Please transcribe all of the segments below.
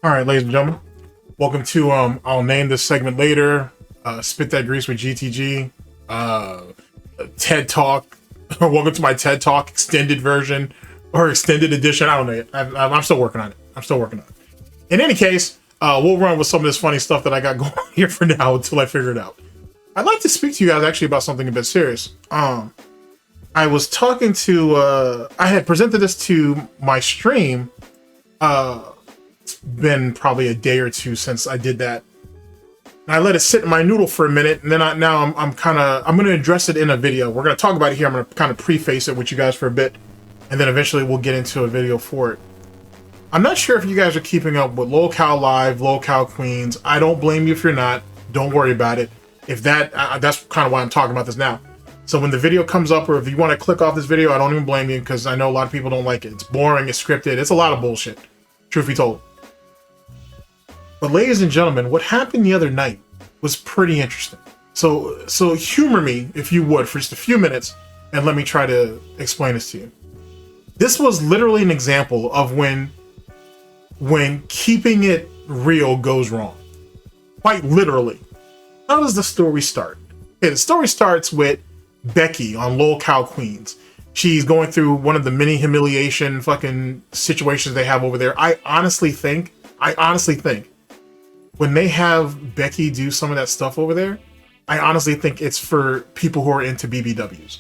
All right, ladies and gentlemen, welcome to I'll name this segment later. Spit That Grease with GTG. TED Talk. Welcome to my TED Talk extended version or extended edition. I don't know. I'm still working on it. In any case, we'll run with some of this funny stuff that I got going on here for now until I figure it out. I'd like to speak to you guys actually about something a bit serious. I was talking to I had presented this to my stream. It's been probably a day or two since I did that. And I let it sit in my noodle for a minute, and then I'm going to address it in a video. We're going to talk about it here. I'm going to kind of preface it with you guys for a bit, and then eventually we'll get into a video for it. I'm not sure if you guys are keeping up with LOLCOW Live, LOLCOW Queens. I don't blame you if you're not. Don't worry about it. If that's kind of why I'm talking about this now. So when the video comes up, or if you want to click off this video, I don't even blame you, because I know a lot of people don't like it. It's boring, it's scripted, it's a lot of bullshit, truth be told. But ladies and gentlemen, what happened the other night was pretty interesting. So humor me, if you would, for just a few minutes, and let me try to explain this to you. This was literally an example of when keeping it real goes wrong. Quite literally. How does the story start? Okay, the story starts with Becky on LOLCOW Queens. She's going through one of the many humiliation fucking situations they have over there. I honestly think when they have Becky do some of that stuff over there, I honestly think it's for people who are into BBWs.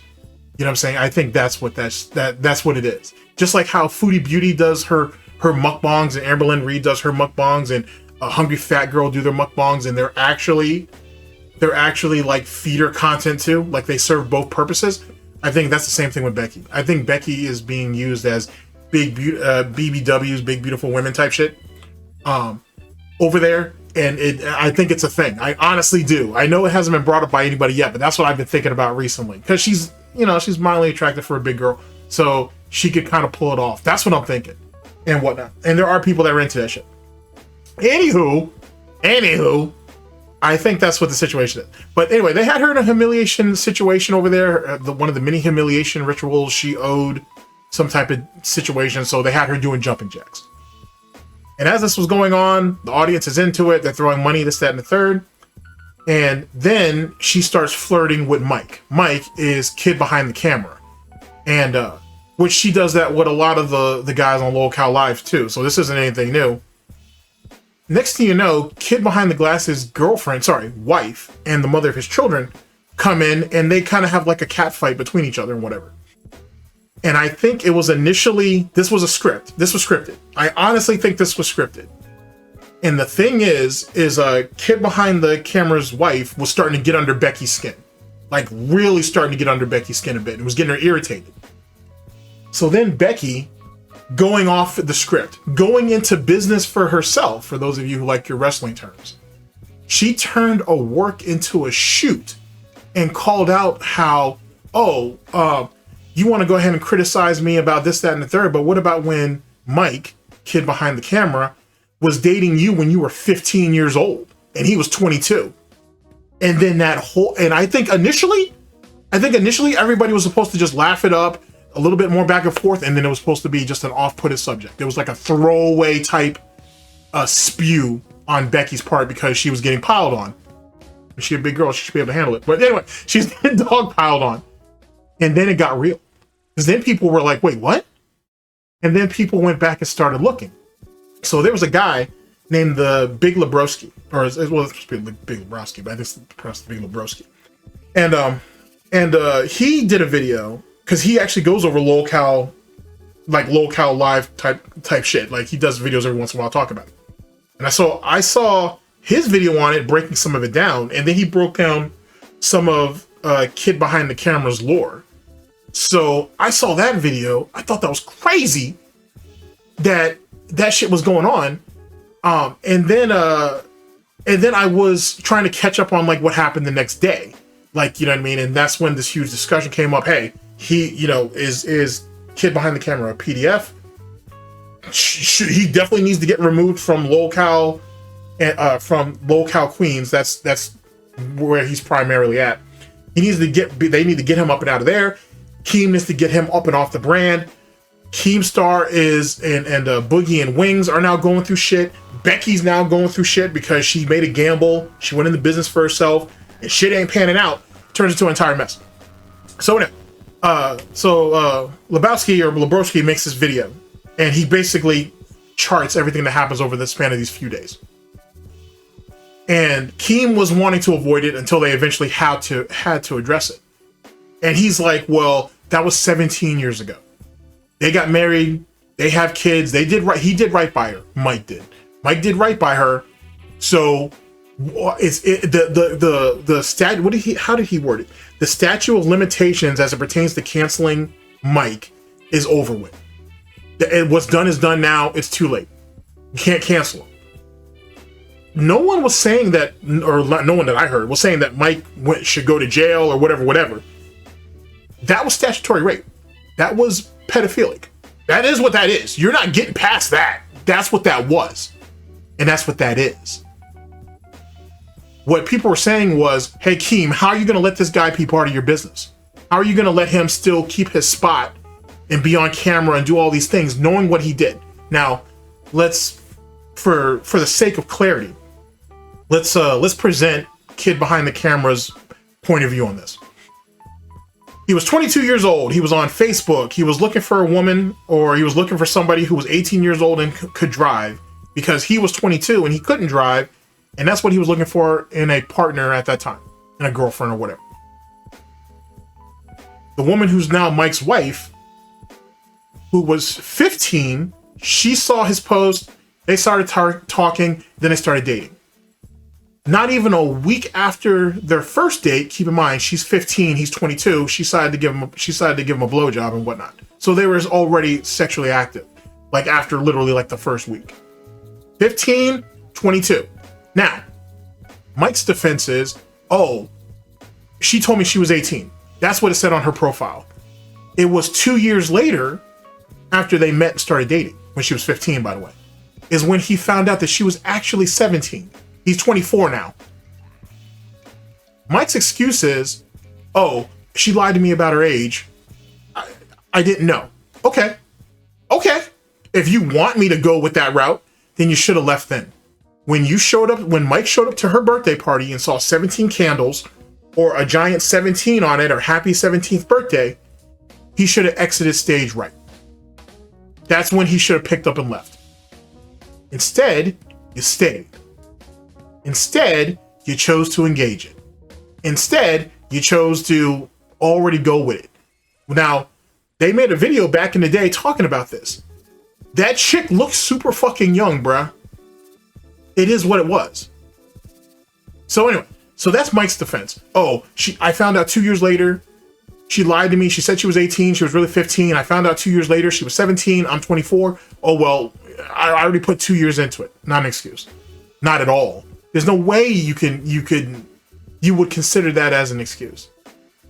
You know what I'm saying? I think that's what it is. Just like how Foodie Beauty does her mukbangs, and Amberlynn Reed does her mukbangs, and a Hungry Fat Girl do their mukbangs, and they're actually like feeder content too. Like they serve both purposes. I think that's the same thing with Becky. I think Becky is being used as BBWs, big beautiful women type shit, over there. And I think it's a thing. I honestly do. I know it hasn't been brought up by anybody yet, but that's what I've been thinking about recently. Because she's mildly attractive for a big girl, so she could kind of pull it off. That's what I'm thinking, and whatnot. And there are people that are into that shit. Anywho, I think that's what the situation is. But anyway, they had her in a humiliation situation over there. One of the many humiliation rituals, she owed some type of situation, so they had her doing jumping jacks. And as this was going on, the audience is into it. They're throwing money, this, that, and the third. And then she starts flirting with Mike. Mike is Kid Behind the Camera. And which she does that with a lot of the guys on LOLCOW Live too. So this isn't anything new. Next thing you know, Kid Behind the Glass's wife, and the mother of his children come in, and they kind of have like a cat fight between each other and whatever. And I think it was initially, this was scripted. I honestly think this was scripted. And the thing is Kid Behind the Camera's wife was starting to get under Becky's skin. Like really starting to get under Becky's skin a bit. It was getting her irritated. So then Becky, going off the script, going into business for herself, for those of you who like your wrestling terms, she turned a work into a shoot and called out how, you want to go ahead and criticize me about this, that, and the third, but what about when Mike, Kid Behind the Camera, was dating you when you were 15 years old and he was 22? And then I think initially everybody was supposed to just laugh it up, a little bit more back and forth, and then it was supposed to be just an off-putted subject. It was like a throwaway type spew on Becky's part because she was getting piled on. She's a big girl, she should be able to handle it. But anyway, she's getting dog piled on. And then it got real. Because then people were like, wait, what? And then people went back and started looking. So there was a guy named the Big Lebowski, or it's supposed to be Big Lebowski, but I think it's pronounced Big Lebowski. And he did a video, because he actually goes over LOLCOW, like LOLCOW Live type shit. Like he does videos every once in a while talking about it. And I saw his video on it, breaking some of it down, and then he broke down some of Kid Behind the Camera's lore. So I saw that video. I thought that was crazy that shit was going on. And then I was trying to catch up on like what happened the next day. Like, you know what I mean? And that's when this huge discussion came up. Hey, he, is Kid Behind the Camera a PDF? He definitely needs to get removed from LOLCOW, from LOLCOW Queens. That's where he's primarily at. They need to get him up and out of there. Keem needs to get him up and off the brand. Keemstar and Boogie and Wings are now going through shit. Becky's now going through shit because she made a gamble. She went into business for herself, and shit ain't panning out. Turns into an entire mess. So anyway, Lebowski or Lebrowski makes this video, and he basically charts everything that happens over the span of these few days. And Keem was wanting to avoid it until they eventually had to address it. And he's like, well, that was 17 years ago. They got married. They have kids. They did right. He did right by her. Mike did. Mike did right by her. So the stat. How did he word it? The statute of limitations as it pertains to canceling Mike is over with. What's done is done now. It's too late. You can't cancel him. No one was saying that, or no one that I heard was saying that Mike should go to jail or whatever. That was statutory rape. That was pedophilic. That is what that is. You're not getting past that. That's what that was. And that's what that is. What people were saying was, hey, Keem, how are you going to let this guy be part of your business? How are you going to let him still keep his spot and be on camera and do all these things, knowing what he did? Now, let's, for the sake of clarity, let's present Kid Behind the Camera's point of view on this. He was 22 years old. He was on Facebook. He was looking for a woman, or he was looking for somebody who was 18 years old and could drive, because he was 22 and he couldn't drive. And that's what he was looking for in a partner at that time, in a girlfriend or whatever. The woman who's now Mike's wife, who was 15, she saw his post. They started talking. Then they started dating. Not even a week after their first date, keep in mind, she's 15, he's 22. She decided to give him a blowjob and whatnot. So they were already sexually active, like after literally like the first week. 15, 22. Now, Mike's defense is, oh, she told me she was 18. That's what it said on her profile. It was 2 years later, after they met and started dating, when she was 15, by the way, is when he found out that she was actually 17. He's 24 now. Mike's excuse is, oh, she lied to me about her age. I didn't know. Okay. If you want me to go with that route, then you should have left then. When Mike showed up to her birthday party and saw 17 candles or a giant 17 on it, or happy 17th birthday, he should have exited stage right. That's when he should have picked up and left. Instead, you stayed. Instead, you chose to engage it. Instead, you chose to already go with it. Now, they made a video back in the day talking about this. That chick looks super fucking young, bruh. It is what it was. So anyway, so that's Mike's defense. Oh, I found out 2 years later, she lied to me. She said she was 18. She was really 15. I found out 2 years later, she was 17. I'm 24. Oh, well, I already put 2 years into it. Not an excuse. Not at all. There's no way you would consider that as an excuse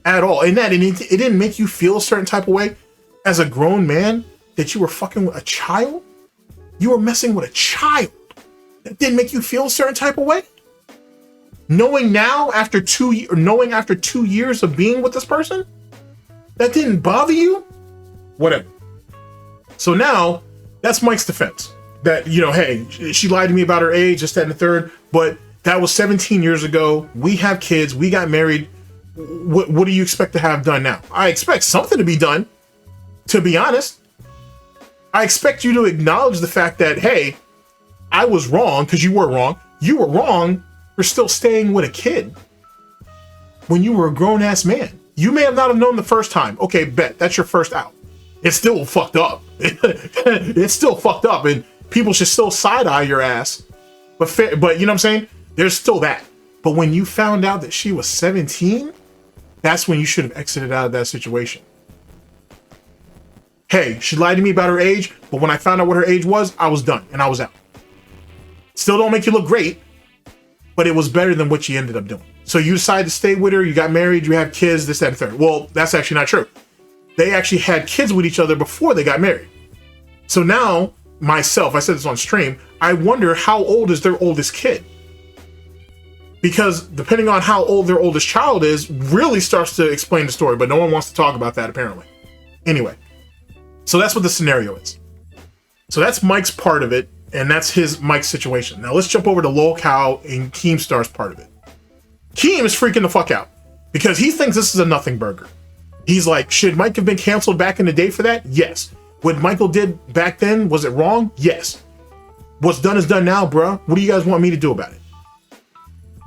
at all. And it didn't make you feel a certain type of way as a grown man that you were fucking with a child. You were messing with a child. That didn't make you feel a certain type of way. Knowing now after 2 years of being with this person, that didn't bother you. Whatever. So now that's Mike's defense. That, hey, she lied to me about her age, this, that, and the third, but that was 17 years ago. We have kids. We got married. What do you expect to have done now? I expect something to be done, to be honest. I expect you to acknowledge the fact that, hey, I was wrong, because you were wrong. You were wrong for still staying with a kid when you were a grown-ass man. You may have not have known the first time. Okay, bet. That's your first out. It's still fucked up. It's still fucked up, and people should still side-eye your ass. But you know what I'm saying? There's still that. But when you found out that she was 17, that's when you should have exited out of that situation. Hey, she lied to me about her age, but when I found out what her age was, I was done, and I was out. Still don't make you look great, but it was better than what you ended up doing. So you decided to stay with her, you got married, you have kids, this, that, and third. Well, that's actually not true. They actually had kids with each other before they got married. So now, myself, I said this on stream, I wonder how old is their oldest kid? Because depending on how old their oldest child is, really starts to explain the story, but no one wants to talk about that apparently. Anyway, so that's what the scenario is. So that's Mike's part of it. And that's his mic situation. Now let's jump over to LOLCOW and Keemstar's part of it. Keem is freaking the fuck out because he thinks this is a nothing burger. He's like, should Mike have been canceled back in the day for that? Yes. What Michael did back then, was it wrong? Yes. What's done is done now, bruh. What do you guys want me to do about it?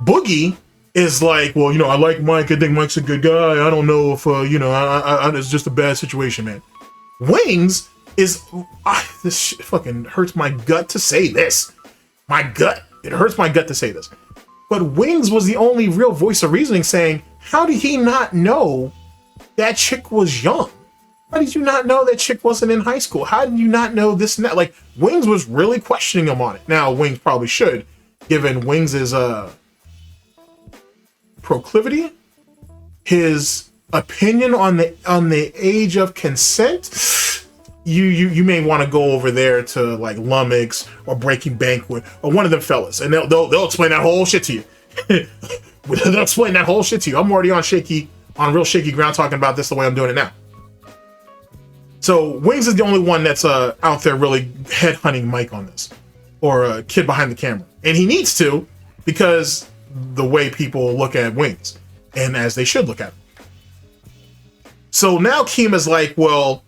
Boogie is like, well, you know, I like Mike. I think Mike's a good guy. I don't know if, you know, it's just a bad situation, man. Wings is, this shit fucking hurts my gut to say this. My gut. It hurts my gut to say this. But Wings was the only real voice of reasoning saying, how did he not know that chick was young? How did you not know that chick wasn't in high school? How did you not know this and that? Like, Wings was really questioning him on it. Now, Wings probably should, given Wings' proclivity, his opinion on the age of consent. You may want to go over there to like Lummox or Breaking Banquet or one of them fellas, and they'll explain that whole shit to you. They'll explain that whole shit to you. I'm already on real shaky ground talking about this the way I'm doing it now. So Wings is the only one that's out there really headhunting Mike on this, or a kid behind the camera, and he needs to, because the way people look at Wings, and as they should look at him. So now Keem is like, well,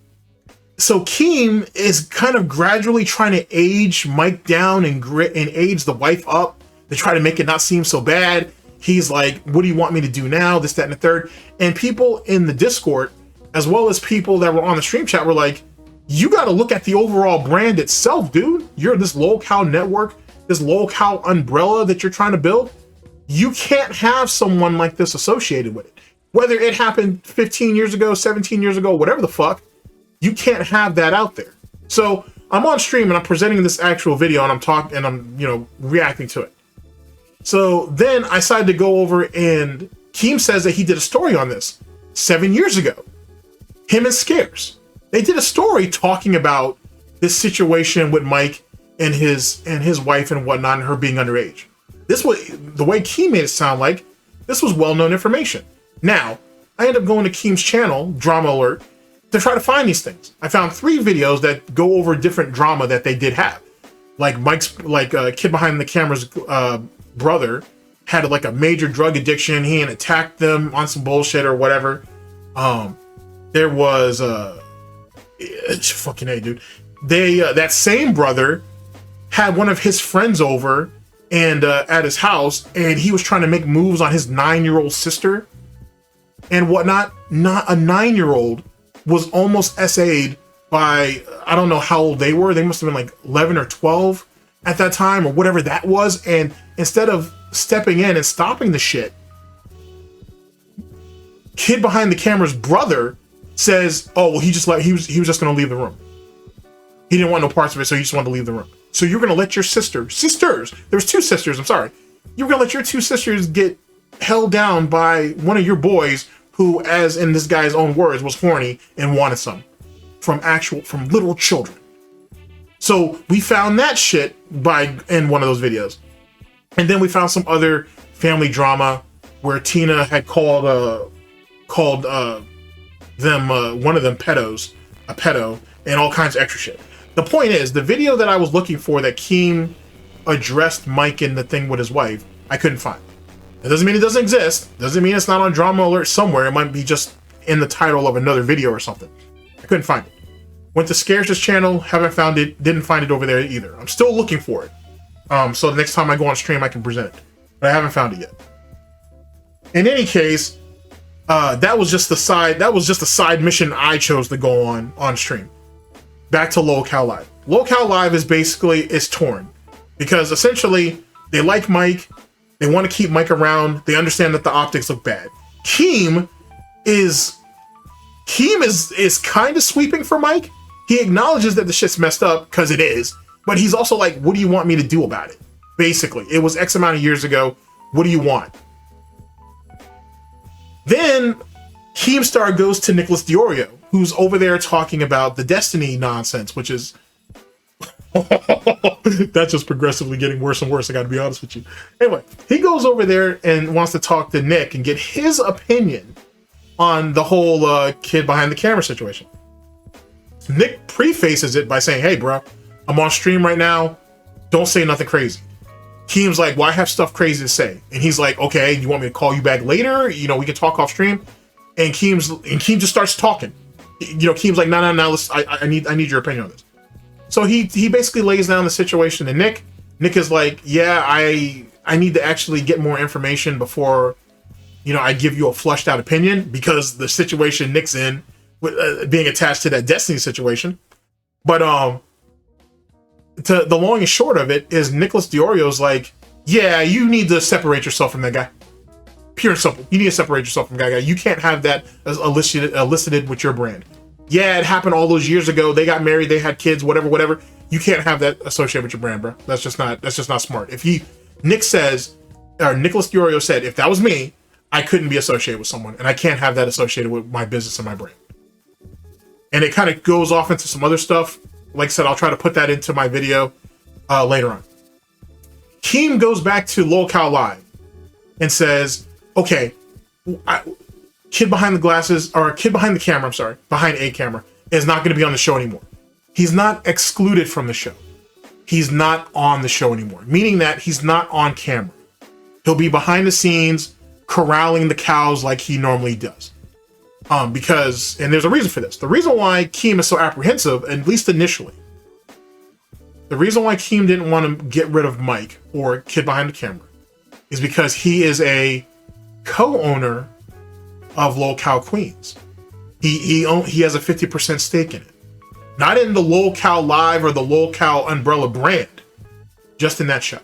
so Keem is kind of gradually trying to age Mike down and age the wife up to try to make it not seem so bad. He's like, what do you want me to do now? This, that, and the third. And people in the Discord, as well as people that were on the stream chat, were like, you got to look at the overall brand itself, dude. You're this LOLCOW network, this LOLCOW umbrella that you're trying to build. You can't have someone like this associated with it. Whether it happened 15 years ago, 17 years ago, whatever the fuck, you can't have that out there. So I'm on stream and I'm presenting this actual video and I'm talking and I'm, you know, reacting to it. So then I decided to go over, and Keem says that he did a story on this 7 years ago. Him and Scares. They did a story talking about this situation with Mike and his wife and whatnot, and her being underage. This was the way Keem made it sound like this was well-known information. Now, I ended up going to Keem's channel, Drama Alert, to try to find these things. I found 3 videos that go over different drama that they did have. Like Kid Behind the Camera's brother had like a major drug addiction. He had attacked them on some bullshit or whatever. There was fucking A, dude. They that same brother had one of his friends over and at his house, and he was trying to make moves on his 9-year-old sister and whatnot. Not a 9-year-old was almost SA'd by, I don't know how old they were. They must have been like 11 or 12 at that time, or whatever that was. And instead of stepping in and stopping the shit, Kid Behind the Camera's brother says, oh, well, he was just going to leave the room. He didn't want no parts of it, so he just wanted to leave the room. So you're going to let your sisters, there's 2 sisters, I'm sorry. You're going to let your 2 sisters get held down by one of your boys who, as in this guy's own words, was horny and wanted some from literal children. So we found that shit in one of those videos. And then we found some other family drama where Tina had called them one of them pedos, a pedo, and all kinds of extra shit. The point is, the video that I was looking for that Keem addressed Mike in the thing with his wife, I couldn't find. That doesn't mean it doesn't exist. Doesn't mean it's not on Drama Alert somewhere. It might be just in the title of another video or something. I couldn't find it. Went to Scares' channel, haven't found it, didn't find it over there either. I'm still looking for it. So the next time I go on stream, I can present it. But I haven't found it yet. In any case, that was just a side mission I chose to go on stream. Back to LOLCOW Live. LOLCOW Live is torn. Because essentially, they like Mike, they want to keep Mike around, they understand that the optics look bad. Keem is kind of sweeping for Mike. He acknowledges that the shit's messed up, because it is, but he's also like, what do you want me to do about it? Basically, it was X amount of years ago, what do you want? Then Keemstar goes to Nicholas Deorio, who's over there talking about the Destiny nonsense, which is that's just progressively getting worse and worse, I gotta be honest with you. Anyway, he goes over there and wants to talk to Nick and get his opinion on the whole Kid Behind the Camera situation. Nick prefaces it by saying, hey bro, I'm on stream right now, Don't say nothing crazy. Keem's like, well, I have stuff crazy to say. And he's like, okay, you want me to call you back later? You know, we can talk off stream. And Keem just starts talking. You know, Keem's like, no, I need your opinion on this. So he basically lays down the situation to Nick. Nick is like, yeah, I need to actually get more information before, you know, I give you a flushed out opinion, because the situation Nick's in with being attached to that Destiny situation. But the long and short of it is Nicholas Deorio's like, yeah, you need to separate yourself from that guy. Pure and simple. You need to separate yourself from that guy. You can't have that as elicited with your brand. Yeah, it happened all those years ago. They got married, they had kids, whatever. You can't have that associated with your brand, bro. That's just not smart. If Nicholas Deorio said, if that was me, I couldn't be associated with someone, and I can't have that associated with my business and my brand. And it kind of goes off into some other stuff. Like I said, I'll try to put that into my video later on. Keem goes back to LOLCOW Live and says, okay, Kid Behind the Glasses, or Kid Behind the Camera, I'm sorry, Behind a Camera, is not going to be on the show anymore. He's not excluded from the show. He's not on the show anymore, meaning that he's not on camera. He'll be behind the scenes corralling the cows like he normally does. Because, and there's a reason for this. The reason why Keem is so apprehensive, at least initially, the reason why Keem didn't want to get rid of Mike or Kid Behind the Camera is because he is a co-owner of LOLCOW Queens. He has a 50% stake in it. Not in the LOLCOW Live or the LOLCOW umbrella brand, just in that show.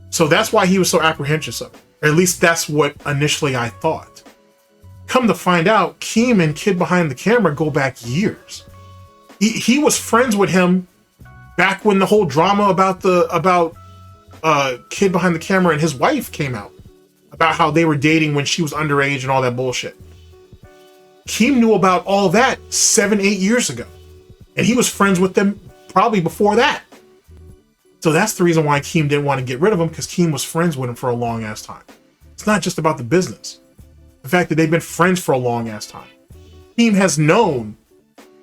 So that's why he was so apprehensive of it. Or at least that's what initially I thought. Come to find out, Keem and Kid Behind the Camera go back years. He was friends with him back when the whole drama about Kid Behind the Camera and his wife came out, about how they were dating when she was underage and all that bullshit. Keem knew about all that 7-8 years ago, and he was friends with them probably before that. So that's the reason why Keem didn't want to get rid of him, because Keem was friends with him for a long ass time. It's not just about the business. The fact that they've been friends for a long ass time. Keem has known,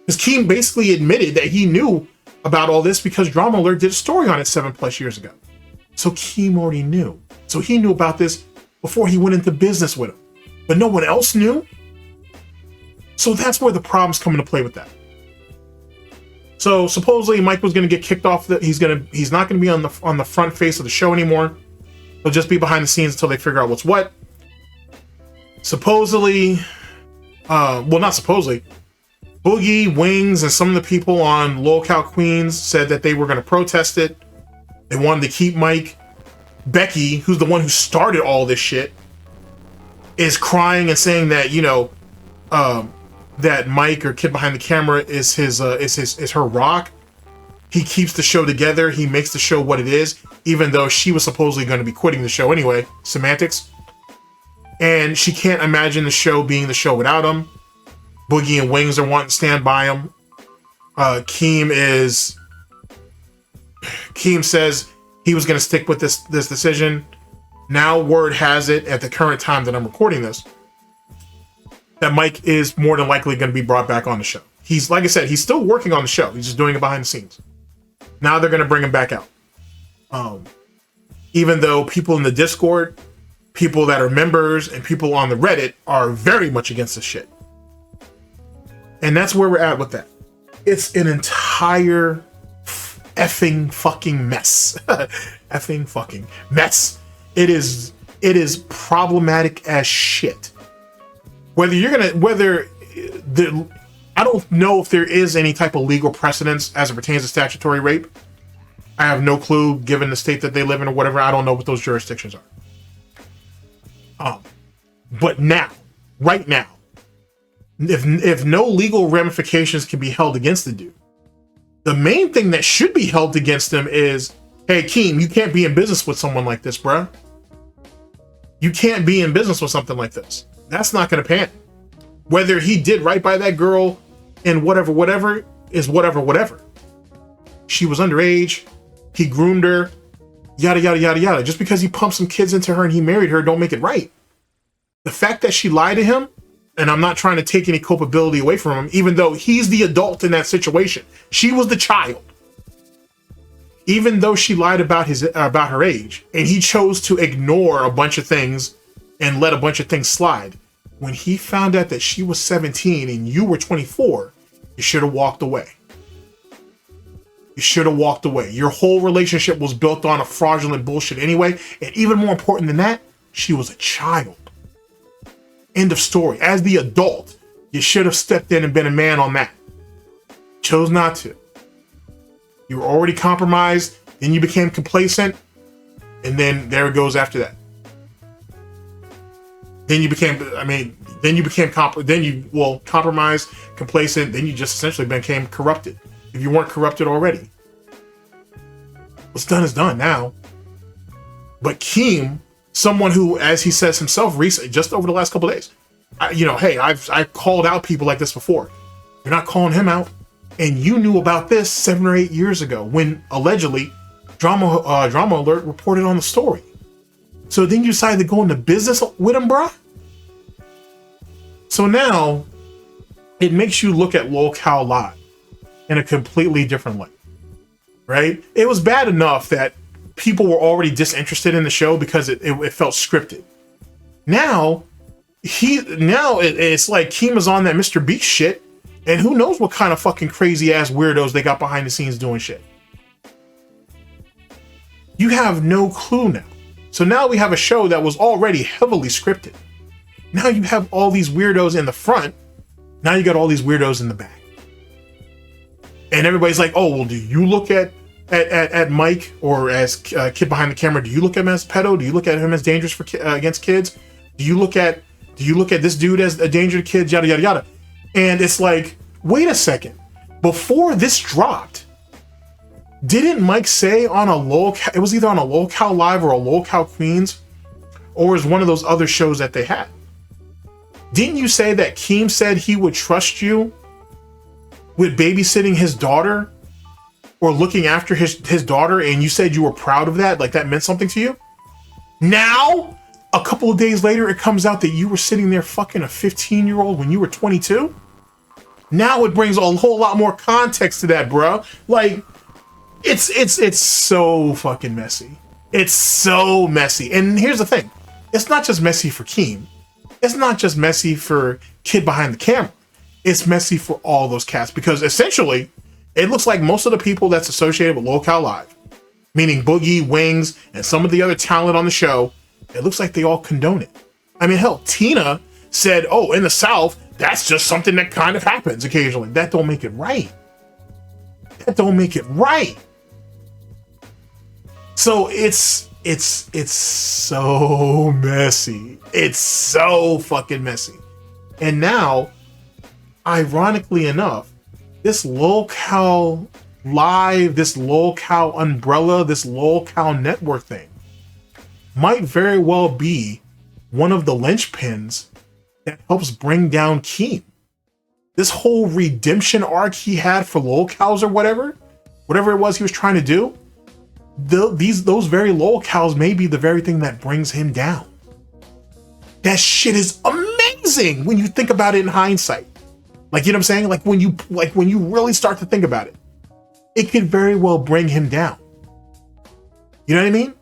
because Keem basically admitted that he knew about all this because Drama Alert did a story on it 7+ years ago. So Keem already knew. So he knew about this before he went into business with him. But no one else knew? So that's where the problems come into play with that. So supposedly Mike was going to get kicked off. He's not going to be on the front face of the show anymore. He'll just be behind the scenes until they figure out what's what. Supposedly, well, not supposedly, Boogie, Wings, and some of the people on LOLCOW Queens said that they were going to protest it. They wanted to keep Mike. Becky, who's the one who started all this shit, is crying and saying that, you know, that Mike or Kid Behind the Camera is her rock. He keeps the show together. He makes the show what it is, even though she was supposedly going to be quitting the show anyway. Semantics. And she can't imagine the show being the show without him. Boogie and Wings are wanting to stand by him. Keem says he was going to stick with this decision. Now word has it, at the current time that I'm recording this, that Mike is more than likely going to be brought back on the show. He's, like I said, he's still working on the show. He's just doing it behind the scenes. Now they're going to bring him back out. Even though people in the Discord, people that are members, and people on the Reddit are very much against this shit. And that's where we're at with that. It's an entire effing fucking mess. Effing fucking mess. It is problematic as shit. I don't know if there is any type of legal precedence as it pertains to statutory rape. I have no clue, given the state that they live in or whatever. I don't know what those jurisdictions are. But now, right now, if no legal ramifications can be held against the dude, the main thing that should be held against him is, hey, Keem, you can't be in business with someone like this, bruh. You can't be in business with something like this. That's not going to pan. Whether he did right by that girl and whatever is whatever. She was underage. He groomed her. Yada, yada, yada, yada. Just because he pumped some kids into her and he married her don't make it right. The fact that she lied to him, and I'm not trying to take any culpability away from him, even though he's the adult in that situation. She was the child. even though she lied about her age, and he chose to ignore a bunch of things and let a bunch of things slide. When he found out that she was 17 and you were 24, you should have walked away. You should have walked away. Your whole relationship was built on a fraudulent bullshit anyway. And even more important than that, she was a child. End of story. As the adult, you should have stepped in and been a man on that. Chose not to. You were already compromised, then you became complacent, and then there it goes after that. Then you became, compromised, complacent, then you just essentially became corrupted. If you weren't corrupted already. What's done is done now. But Keem, someone who, as he says himself recently, just over the last couple of days, I've called out people like this before. You're not calling him out. And you knew about this 7 or 8 years ago when allegedly Drama Alert reported on the story. So then you decided to go into business with him, bruh? So now it makes you look at LOLCOW Live in a completely different light, right? It was bad enough that people were already disinterested in the show because it felt scripted. Now it's like Keem is on that Mr. Beast shit. And who knows what kind of fucking crazy ass weirdos they got behind the scenes doing shit. You have no clue now. So now we have a show that was already heavily scripted. Now you have all these weirdos in the front. Now you got all these weirdos in the back. And everybody's like, oh, well, do you look at Mike or as Kid Behind the Camera? Do you look at him as a pedo? Do you look at him as dangerous for against kids? Do you look at this dude as a danger to kids? Yada, yada, yada. And it's like, wait a second. Before this dropped, didn't Mike say on a LOLCOW, it was either on a LOLCOW Live or a LOLCOW Queens, or was one of those other shows that they had? Didn't you say that Keem said he would trust you with babysitting his daughter or looking after his daughter, and you said you were proud of that? Like that meant something to you? Now, a couple of days later, it comes out that you were sitting there fucking a 15-year-old when you were 22? Now it brings a whole lot more context to that, bro. Like, it's so fucking messy. It's so messy. And here's the thing. It's not just messy for Keem. It's not just messy for Kid Behind the Camera. It's messy for all those cats because essentially, it looks like most of the people that's associated with LOLCOW Live, meaning Boogie, Wings, and some of the other talent on the show, it looks like they all condone it. I mean, hell, Tina said, oh, in the South, that's just something that kind of happens occasionally. That don't make it right. That don't make it right. So it's so messy. It's so fucking messy. And now, ironically enough, this LOLCOW Live, this LOLCOW umbrella, this LOLCOW network thing might very well be one of the linchpins that helps bring down Keem. This whole redemption arc he had for LOLCOWs or whatever it was he was trying to do, those very LOLCOWs may be the very thing that brings him down. That shit is amazing when you think about it in hindsight. Like, you know what I'm saying? Like when you really start to think about it, it could very well bring him down. You know what I mean?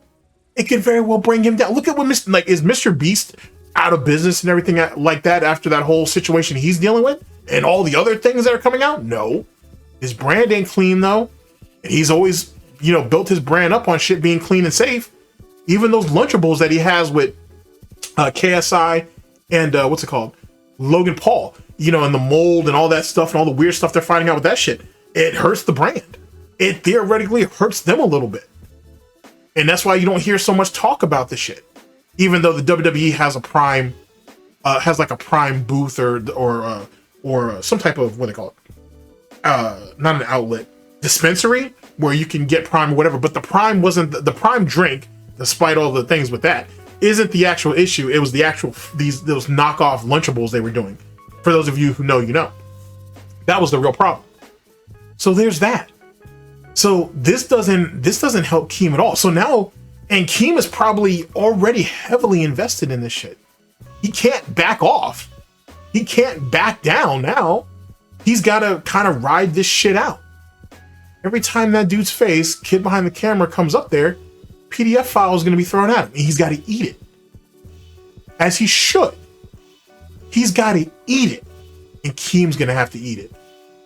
It could very well bring him down. Look at what is Mr. Beast out of business and everything like that after that whole situation he's dealing with and all the other things that are coming out? No. His brand ain't clean though. And he's always, built his brand up on shit being clean and safe. Even those Lunchables that he has with KSI and what's it called? Logan Paul, and the mold and all that stuff and all the weird stuff they're finding out with that shit. It hurts the brand. It theoretically hurts them a little bit. And that's why you don't hear so much talk about this shit. Even though the WWE has a prime, has like a prime booth or some type of, what they call it, not an outlet, dispensary where you can get prime or whatever. But the prime wasn't the prime drink, despite all the things with that, isn't the actual issue. It was the actual those knockoff Lunchables they were doing. For those of you who know, that was the real problem. So there's that. So this doesn't help Keem at all. So now, and Keem is probably already heavily invested in this shit. He can't back off. He can't back down now. He's got to kind of ride this shit out. every time that dude's face, kid behind the camera, comes up there, PDF file is going to be thrown at him. And he's got to eat it. As he should. He's got to eat it. And Keem's going to have to eat it.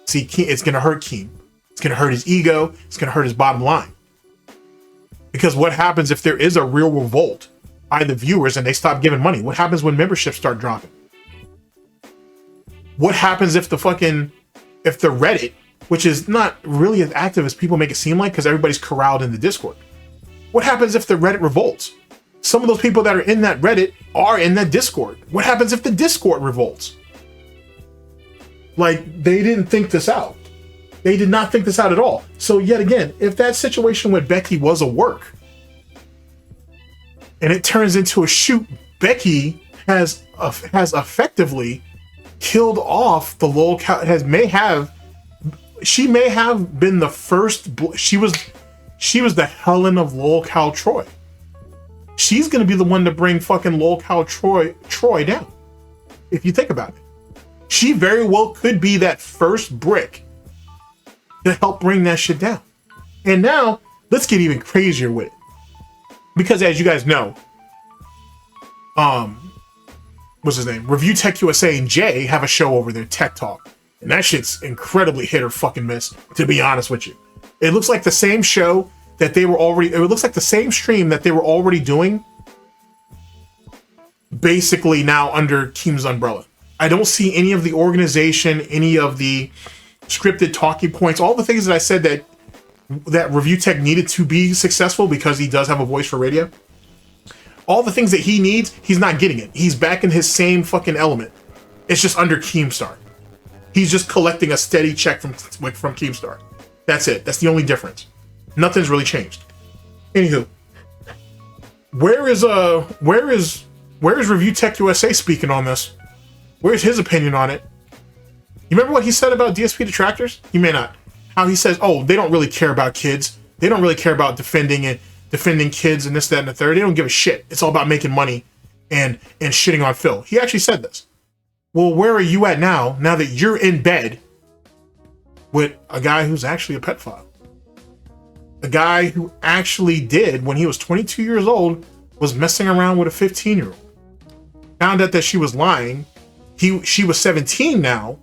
See, it's going to hurt Keem. It's going to hurt his ego. It's going to hurt his bottom line. Because what happens if there is a real revolt by the viewers and they stop giving money? What happens when memberships start dropping? What happens if the Reddit, which is not really as active as people make it seem like because everybody's corralled in the Discord. What happens if the Reddit revolts? Some of those people that are in that Reddit are in that Discord. What happens if the Discord revolts? Like, they didn't think this out. They did not think this out at all. So yet again, if that situation with Becky was a work and it turns into a shoot, Becky has effectively killed off the LOLCOW. She may have been the first. She was the Helen of LOLCOW Troy. She's gonna be the one to bring fucking LOLCOW Troy down. If you think about it, she very well could be that first brick to help bring that shit down. And now let's get even crazier with it, because as you guys know, what's his name? Review Tech USA and Jay have a show over there, Tech Talk, and that shit's incredibly hit or fucking miss. To be honest with you, it looks like the same show that they were already. It looks like the same stream that they were already doing, basically now under Keem's umbrella. I don't see any of the organization, any of the scripted talking points, all the things that I said that Review Tech needed to be successful because he does have a voice for radio. All the things that he needs, he's not getting it. He's back in his same fucking element. It's just under Keemstar. He's just collecting a steady check from Keemstar. That's it. That's the only difference. Nothing's really changed. Anywho, where is Review Tech USA speaking on this? Where's his opinion on it? You remember what he said about DSP detractors? You may not. How he says, oh, they don't really care about kids. They don't really care about defending kids and this, that, and the third. They don't give a shit. It's all about making money and shitting on Phil. He actually said this. Well, where are you at now that you're in bed with a guy who's actually a pedophile? A guy who actually did, when he was 22 years old, was messing around with a 15-year-old. Found out that she was lying. She was 17 now.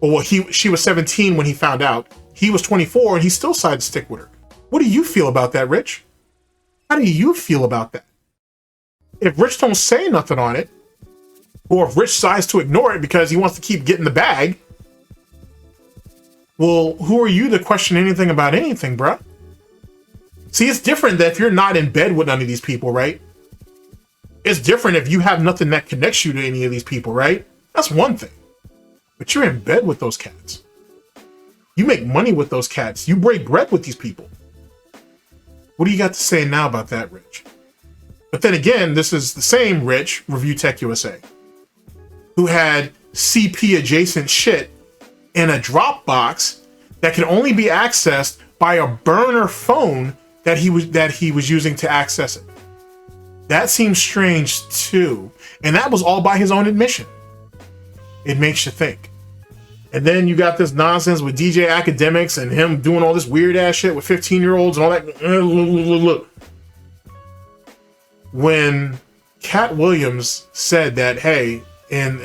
Or she was 17 when he found out. He was 24 and he still decided to stick with her. What do you feel about that, Rich? How do you feel about that? If Rich don't say nothing on it, or if Rich decides to ignore it because he wants to keep getting the bag, well, who are you to question anything about anything, bruh? See, it's different that if you're not in bed with none of these people, right? It's different if you have nothing that connects you to any of these people, right? That's one thing. But you're in bed with those cats. You make money with those cats. You break bread with these people. What do you got to say now about that, Rich? But then again, this is the same Rich, Review Tech USA, who had CP adjacent shit in a Dropbox that can only be accessed by a burner phone that he was using to access it. That seems strange too. And that was all by his own admission. It makes you think. And then you got this nonsense with DJ Academics and him doing all this weird ass shit with 15-year-olds and all that. When Cat Williams said that, hey, in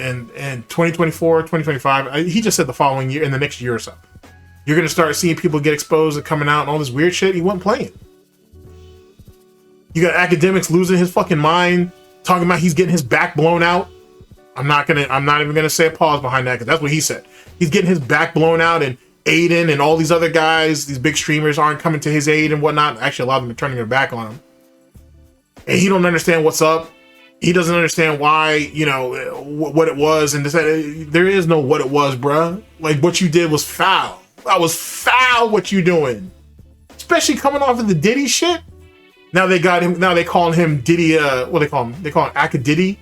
2024, 2025, he just said the following year, in the next year or so, you're going to start seeing people get exposed and coming out and all this weird shit. He wasn't playing. You got Academics losing his fucking mind, talking about he's getting his back blown out. I'm not even gonna say a pause behind that because that's what he said. He's getting his back blown out, and Aiden and all these other guys, these big streamers, aren't coming to his aid and whatnot. Actually, a lot of them are turning their back on him, and he don't understand what's up. He doesn't understand why, you know, what it was, and this, there is no what it was, bruh. Like, what you did was foul. That was foul. What you doing, especially coming off of the Diddy shit. Now they got him. Now they calling him Diddy. What they call him? They call him Acadiddy.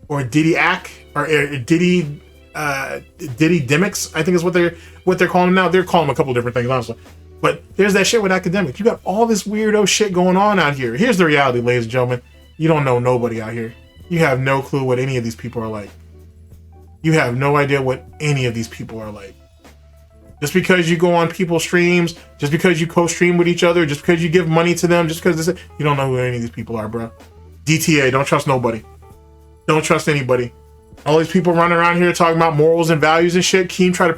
Or Diddy Ack, or Diddy Demics, I think is what they're calling him now. They're calling him a couple different things, honestly. But there's that shit with Academics. You got all this weirdo shit going on out here. Here's the reality, ladies and gentlemen. You don't know nobody out here. You have no clue what any of these people are like. You have no idea what any of these people are like. Just because you go on people's streams, just because you co-stream with each other, just because you give money to them, just because you don't know who any of these people are, bro. DTA, don't trust nobody. Don't trust anybody. All these people running around here talking about morals and values and shit. Keem tried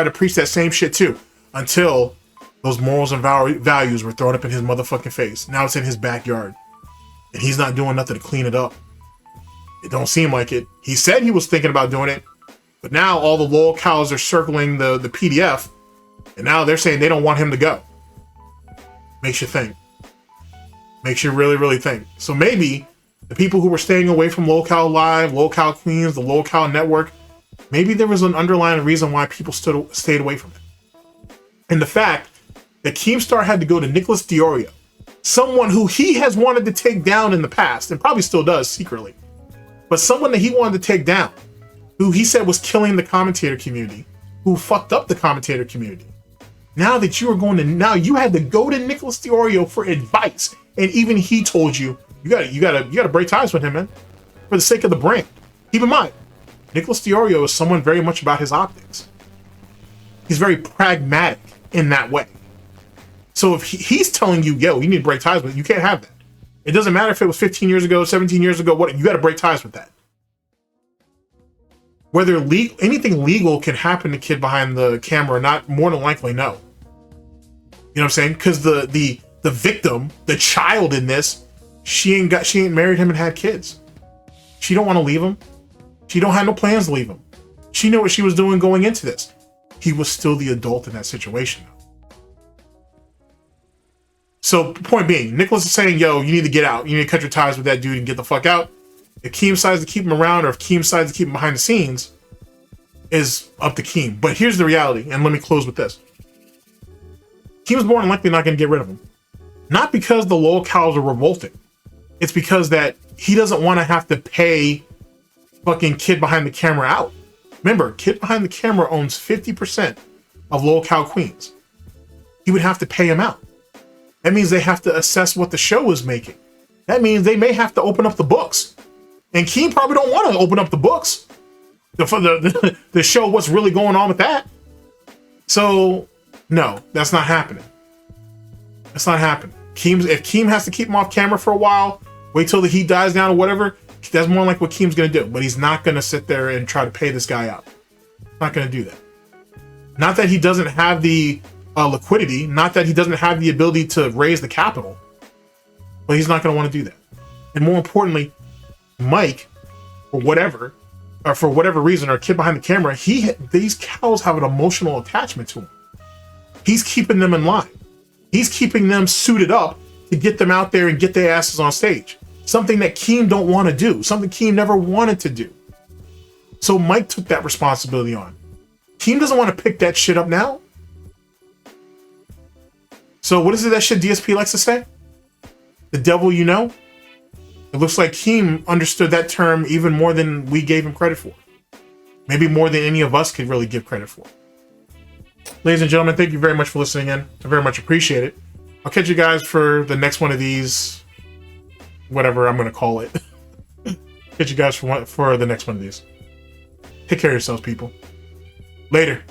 to preach that same shit too, until those morals and values were thrown up in his motherfucking face. Now it's in his backyard, and he's not doing nothing to clean it up. It don't seem like it. He said he was thinking about doing it, but now all the LOLCOWs are circling the PDF, and now they're saying they don't want him to go. Makes you think. Makes you really, really think. So maybe the people who were staying away from LOLCOW Live, LOLCOW Queens, the LOLCOW Network, maybe there was an underlying reason why people stayed away from it. And the fact that Keemstar had to go to Nicholas Deorio, someone who he has wanted to take down in the past, and probably still does secretly, but someone that he wanted to take down, who he said was killing the commentator community, who fucked up the commentator community. Now that you are going to, now you had to go to Nicholas Deorio for advice, and even he told you, you gotta break ties with him, man, for the sake of the brand. Keep in mind, Nicholas Deorio is someone very much about his optics. He's very pragmatic in that way. So if he's telling you, yo, you need to break ties with it, you can't have that. It doesn't matter if it was 15 years ago, 17 years ago, what, you got to break ties with that. Whether anything legal can happen to Kid Behind the Camera, not more than likely, no. You know what I'm saying? Because the victim, the child in this, she ain't married him and had kids. She don't want to leave him. She don't have no plans to leave him. She knew what she was doing going into this. He was still the adult in that situation, though. So, point being, Nicholas is saying, yo, you need to get out. You need to cut your ties with that dude and get the fuck out. If Keem decides to keep him around, or if Keem decides to keep him behind the scenes, is up to Keem. But here's the reality, and let me close with this. Keem's more than likely not going to get rid of him. Not because the LOLCOWs are revolting. It's because that he doesn't want to have to pay fucking Kid Behind the Camera out. Remember, Kid Behind the Camera owns 50% of LOLCOW Queens. He would have to pay him out. That means they have to assess what the show is making. That means they may have to open up the books. And Keem probably don't want to open up the books to show what's really going on with that. So, no, that's not happening. That's not happening. If Keem has to keep him off camera for a while, wait till the heat dies down or whatever, that's more like what Keem's going to do. But he's not going to sit there and try to pay this guy out. Not going to do that. Not that he doesn't have the liquidity, not that he doesn't have the ability to raise the capital, but he's not going to want to do that. And more importantly, Mike, for whatever reason, or Kid Behind the Camera, these cows have an emotional attachment to him. He's keeping them in line. He's keeping them suited up to get them out there and get their asses on stage. Something that Keem don't want to do. Something Keem never wanted to do. So Mike took that responsibility on. Keem doesn't want to pick that shit up now. So what is it that shit DSP likes to say? The devil you know? It looks like Keem understood that term even more than we gave him credit for. Maybe more than any of us could really give credit for. Ladies and gentlemen, thank you very much for listening in. I very much appreciate it. I'll catch you guys for the next one of these, whatever I'm going to call it. Catch you guys for the next one of these. Take care of yourselves, people. Later.